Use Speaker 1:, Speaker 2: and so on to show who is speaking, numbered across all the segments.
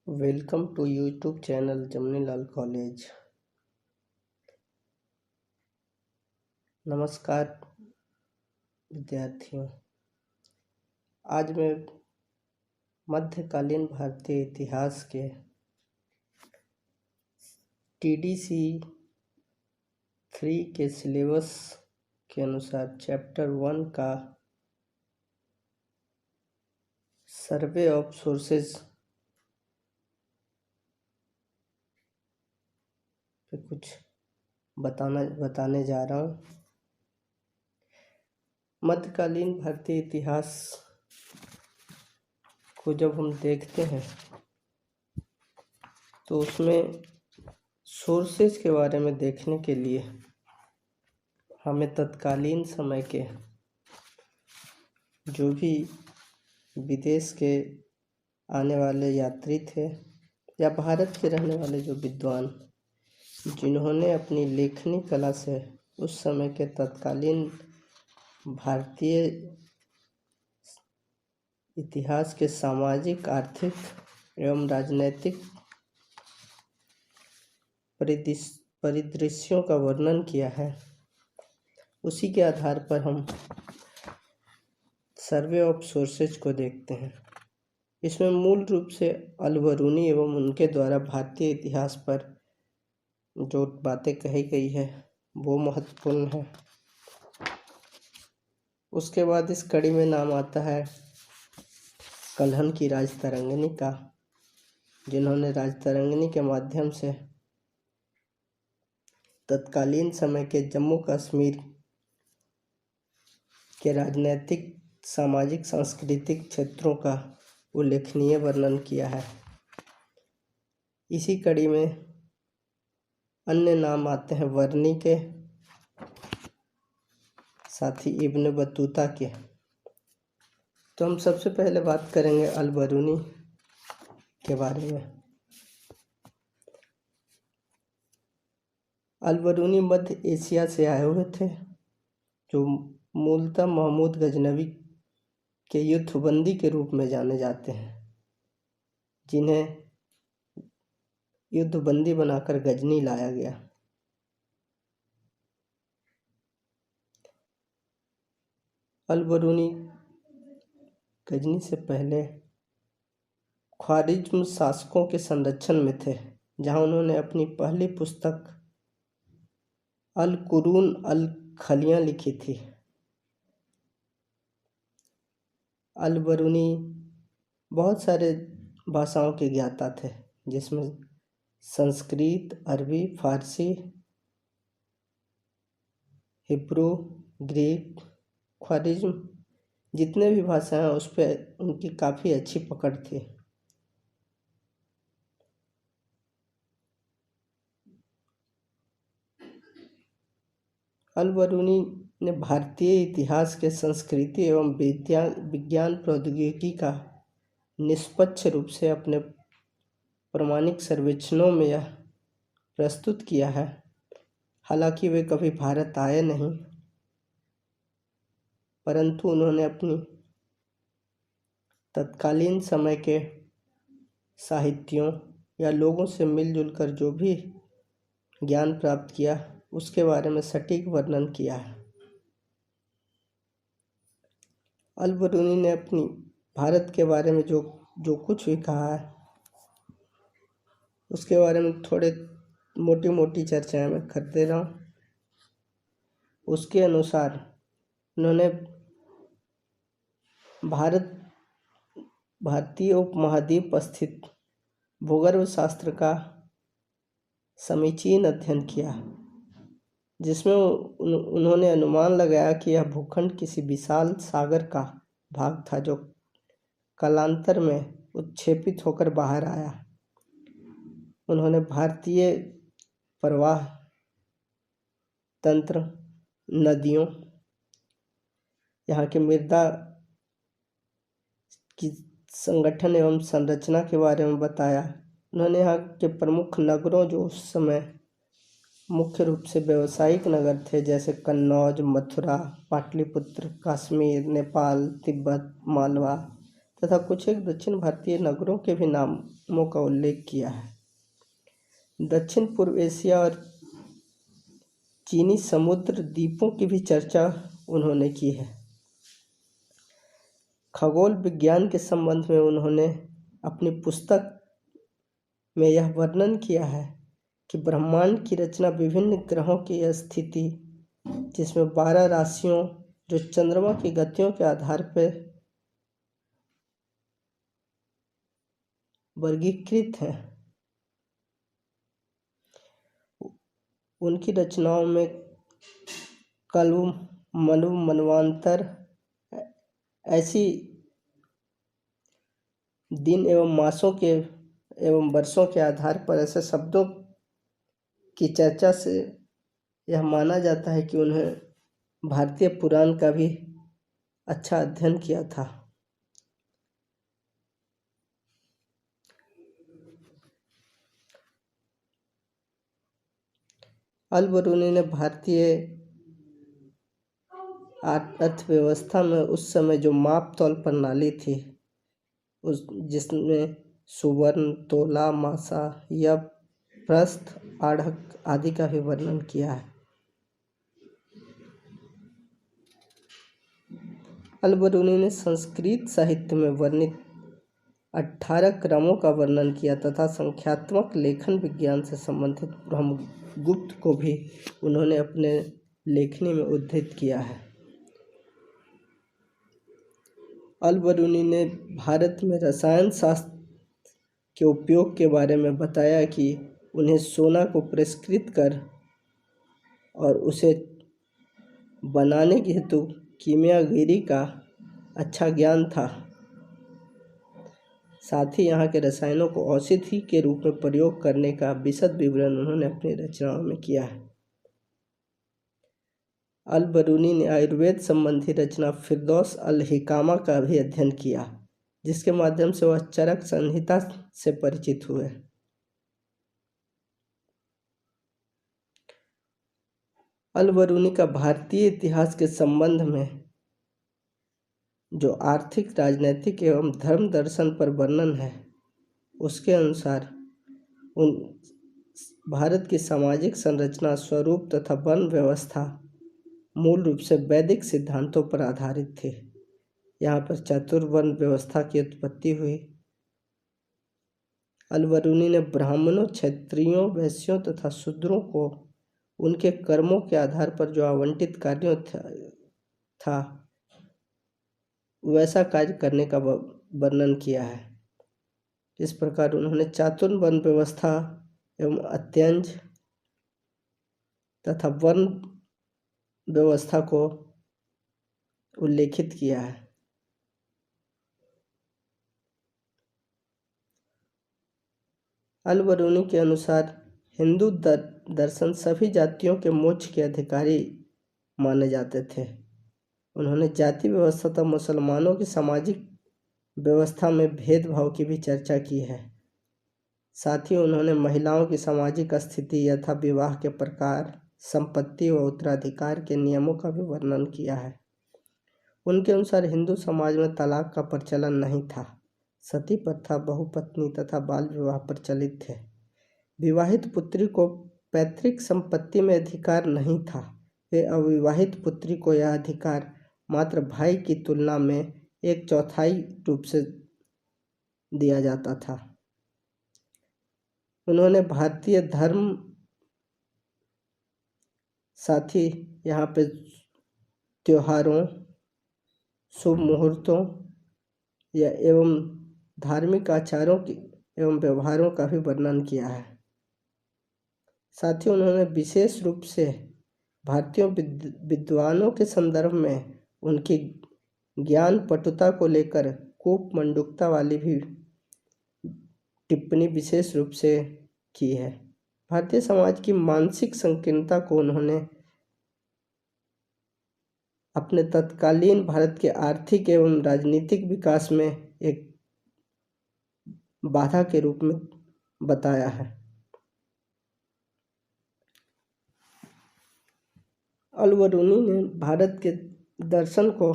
Speaker 1: Welcome to YouTube channel Jamnilal college. नमस्कार विद्यार्थियों, आज मैं मध्यकालीन भारतीय इतिहास के TDC 3 के सिलेबस के अनुसार चैप्टर 1 का सर्वे ऑफ सोर्सेज पे कुछ बताने जा रहा हूँ। मध्यकालीन भारतीय इतिहास को जब हम देखते हैं तो उसमें सोर्सेज के बारे में देखने के लिए हमें तत्कालीन समय के जो भी विदेश के आने वाले यात्री थे या भारत के रहने वाले जो विद्वान जिन्होंने अपनी लेखनी कला से उस समय के तत्कालीन भारतीय इतिहास के सामाजिक, आर्थिक एवं राजनैतिक परिदृश्यों का वर्णन किया है, उसी के आधार पर हम सर्वे ऑफ सोर्सेज को देखते हैं। इसमें मूल रूप से अल-बरूनी एवं उनके द्वारा भारतीय इतिहास पर जो बातें कही गई है वो महत्वपूर्ण है। उसके बाद इस कड़ी में नाम आता है कल्हण की राजतरंगिणी का, जिन्होंने राजतरंगिणी के माध्यम से तत्कालीन समय के जम्मू कश्मीर के राजनैतिक, सामाजिक, सांस्कृतिक क्षेत्रों का उल्लेखनीय वर्णन किया है। इसी कड़ी में अन्य नाम आते हैं वर्नी के, साथ ही इब्न बतूता के। तो हम सबसे पहले बात करेंगे अल-बरूनी के बारे में। अल-बरूनी मध्य एशिया से आए हुए थे, जो मूलतः महमूद गजनवी के युद्धबंदी के रूप में जाने जाते हैं, जिन्हें युद्धबंदी बनाकर गजनी लाया गया। अल-बरूनी गजनी से पहले ख्वारिज्म शासकों के संरक्षण में थे, जहां उन्होंने अपनी पहली पुस्तक अल-कुरून अल-खलियां लिखी थी। अल-बरूनी बहुत सारे भाषाओं के ज्ञाता थे, जिसमें संस्कृत, अरबी, फारसी, हिब्रू, ग्रीक, ख्वारिज्म, जितने भी भाषाएं हैं उस पर उनकी काफ़ी अच्छी पकड़ थी। अल-बरूनी ने भारतीय इतिहास के संस्कृति एवं विज्ञान प्रौद्योगिकी का निष्पक्ष रूप से अपने प्रामाणिक सर्वेक्षणों में यह प्रस्तुत किया है। हालांकि वे कभी भारत आए नहीं, परंतु उन्होंने अपनी तत्कालीन समय के साहित्यों या लोगों से मिलजुल कर जो भी ज्ञान प्राप्त किया उसके बारे में सटीक वर्णन किया है। अल-बरूनी ने अपनी भारत के बारे में जो कुछ भी कहा है उसके बारे में थोड़े मोटी मोटी चर्चाएं मैं कर दे रहा हूँ। उसके अनुसार उन्होंने भारतीय उपमहाद्वीप स्थित भूगर्भ शास्त्र का समीचीन अध्ययन किया, जिसमें उन्होंने अनुमान लगाया कि यह भूखंड किसी विशाल सागर का भाग था, जो कालांतर में उत्क्षेपित होकर बाहर आया। उन्होंने भारतीय प्रवाह तंत्र, नदियों, यहाँ के मृदा की संगठन एवं संरचना के बारे में बताया। उन्होंने यहाँ के प्रमुख नगरों, जो उस समय मुख्य रूप से व्यावसायिक नगर थे, जैसे कन्नौज, मथुरा, पाटलिपुत्र, कश्मीर, नेपाल, तिब्बत, मालवा तथा कुछ एक दक्षिण भारतीय नगरों के भी नामों का उल्लेख किया है। दक्षिण पूर्व एशिया और चीनी समुद्र द्वीपों की भी चर्चा उन्होंने की है। खगोल विज्ञान के संबंध में उन्होंने अपनी पुस्तक में यह वर्णन किया है कि ब्रह्मांड की रचना विभिन्न ग्रहों की स्थिति, जिसमें 12 राशियों जो चंद्रमा की गतियों के आधार पर वर्गीकृत हैं, उनकी रचनाओं में कल्प, मनु, मनवांतर ऐसी दिन एवं मासों के एवं वर्षों के आधार पर ऐसे शब्दों की चर्चा से यह माना जाता है कि उन्हें भारतीय पुराण का भी अच्छा अध्ययन किया था। अल-बरूनी ने भारतीय अर्थव्यवस्था में उस समय जो माप तौल प्रणाली थी, जिसमें सुवर्ण, तोला, मासा या प्रस्थ, आढ़क आदि का भी वर्णन किया है। अल-बरूनी ने संस्कृत साहित्य में वर्णित 18 क्रमों का वर्णन किया तथा संख्यात्मक लेखन विज्ञान से संबंधित ब्रह्मगुप्त को भी उन्होंने अपने लेखनी में उद्धृत किया है। अल-बरूनी ने भारत में रसायन शास्त्र के उपयोग के बारे में बताया कि उन्हें सोना को परिष्कृत कर और उसे बनाने के हेतु कीमियागरी का अच्छा ज्ञान था। साथ ही यहाँ के रसायनों को औषधि के रूप में प्रयोग करने का विशद विवरण उन्होंने अपनी रचनाओं में किया है। अल-बरूनी ने आयुर्वेद संबंधी रचना फिरदौस अल-हिकामा का भी अध्ययन किया, जिसके माध्यम से वह चरक संहिता से परिचित हुए। अल-बरूनी का भारतीय इतिहास के संबंध में जो आर्थिक, राजनैतिक एवं धर्म दर्शन पर वर्णन है, उसके अनुसार उन भारत की सामाजिक संरचना, स्वरूप तथा वर्ण व्यवस्था मूल रूप से वैदिक सिद्धांतों पर आधारित थे। यहाँ पर चातुर्वर्ण व्यवस्था की उत्पत्ति हुई। अल-बरूनी ने ब्राह्मणों, क्षत्रियों, वैश्यों तथा शूद्रों को उनके कर्मों के आधार पर जो आवंटित कार्यों था वैसा कार्य करने का वर्णन किया है। इस प्रकार उन्होंने चातुर्वर्ण व्यवस्था एवं अत्यंज तथा वर्ण व्यवस्था को उल्लेखित किया है। अल-बरूनी के अनुसार हिंदू दर्शन सभी जातियों के मोक्ष के अधिकारी माने जाते थे। उन्होंने जाति व्यवस्था तथा मुसलमानों की सामाजिक व्यवस्था में भेदभाव की भी चर्चा की है। साथ ही उन्होंने महिलाओं की सामाजिक स्थिति यथा विवाह के प्रकार, संपत्ति व उत्तराधिकार के नियमों का भी वर्णन किया है। उनके अनुसार हिंदू समाज में तलाक का प्रचलन नहीं था। सती प्रथा, बहुपत्नी तथा बाल विवाह प्रचलित थे। विवाहित पुत्री को पैतृक संपत्ति में अधिकार नहीं था। वे अविवाहित पुत्री को यह अधिकार मात्र भाई की तुलना में 1/4 रूप से दिया जाता था। उन्होंने भारतीय धर्म, साथ ही यहाँ पे त्योहारों, शुभ मुहूर्तों या एवं धार्मिक आचारों की एवं व्यवहारों का भी वर्णन किया है। साथ ही उन्होंने विशेष रूप से भारतीय विद्वानों के संदर्भ में उनकी ज्ञान पटुता को लेकर कोप मंडूकता वाली भी टिप्पणी विशेष रूप से की है। भारतीय समाज की मानसिक संकीर्णता को उन्होंने अपने तत्कालीन भारत के आर्थिक एवं राजनीतिक विकास में एक बाधा के रूप में बताया है। अल-बरूनी ने भारत के दर्शन को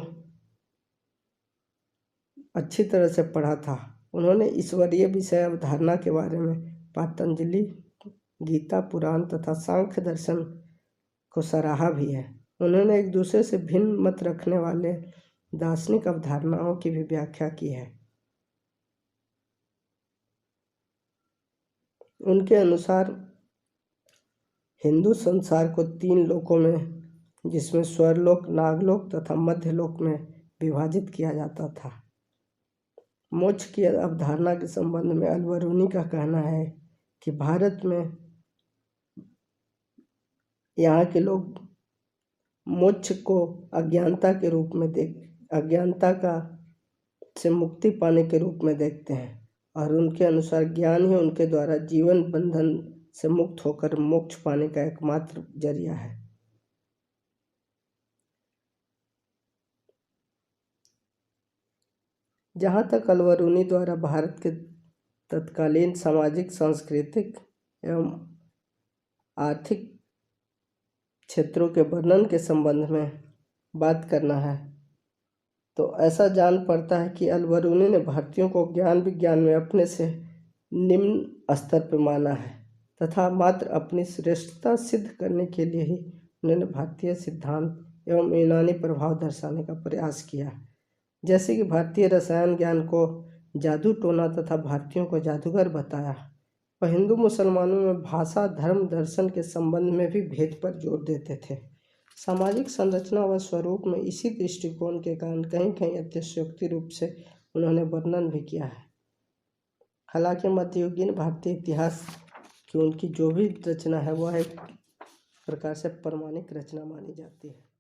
Speaker 1: अच्छी तरह से पढ़ा था। उन्होंने ईश्वरीय विषय अवधारणा के बारे में पातंजलि, गीता, पुराण तथा सांख्य दर्शन को सराहा भी है। उन्होंने एक दूसरे से भिन्न मत रखने वाले दार्शनिक अवधारणाओं की भी व्याख्या की है। उनके अनुसार हिंदू संसार को 3 लोकों में, जिसमें स्वर्गलोक, नागलोक तथा मध्यलोक में विभाजित किया जाता था। मोक्ष की अवधारणा के संबंध में अलबरूनी का कहना है कि भारत में यहाँ के लोग मोक्ष को अज्ञानता का से मुक्ति पाने के रूप में देखते हैं और उनके अनुसार ज्ञान ही उनके द्वारा जीवन बंधन से मुक्त होकर मोक्ष पाने का एकमात्र जरिया है। जहाँ तक अलबरूनी द्वारा भारत के तत्कालीन सामाजिक, सांस्कृतिक एवं आर्थिक क्षेत्रों के वर्णन के संबंध में बात करना है तो ऐसा जान पड़ता है कि अलबरूनी ने भारतीयों को ज्ञान विज्ञान में अपने से निम्न स्तर पर माना है तथा मात्र अपनी श्रेष्ठता सिद्ध करने के लिए ही उन्होंने भारतीय सिद्धांत एवं यूनानी प्रभाव दर्शाने का प्रयास किया। जैसे कि भारतीय रसायन ज्ञान को जादू टोना तथा भारतीयों को जादूगर बताया, वह हिंदू मुसलमानों में भाषा, धर्म, दर्शन के संबंध में भी भेद पर जोर देते थे। सामाजिक संरचना व स्वरूप में इसी दृष्टिकोण के कारण कहीं कहीं अतिशयोक्ति रूप से उन्होंने वर्णन भी किया है। हालांकि मध्ययुगीन भारतीय इतिहास की उनकी जो भी रचना है वह एक प्रकार से प्रमाणिक रचना मानी जाती है।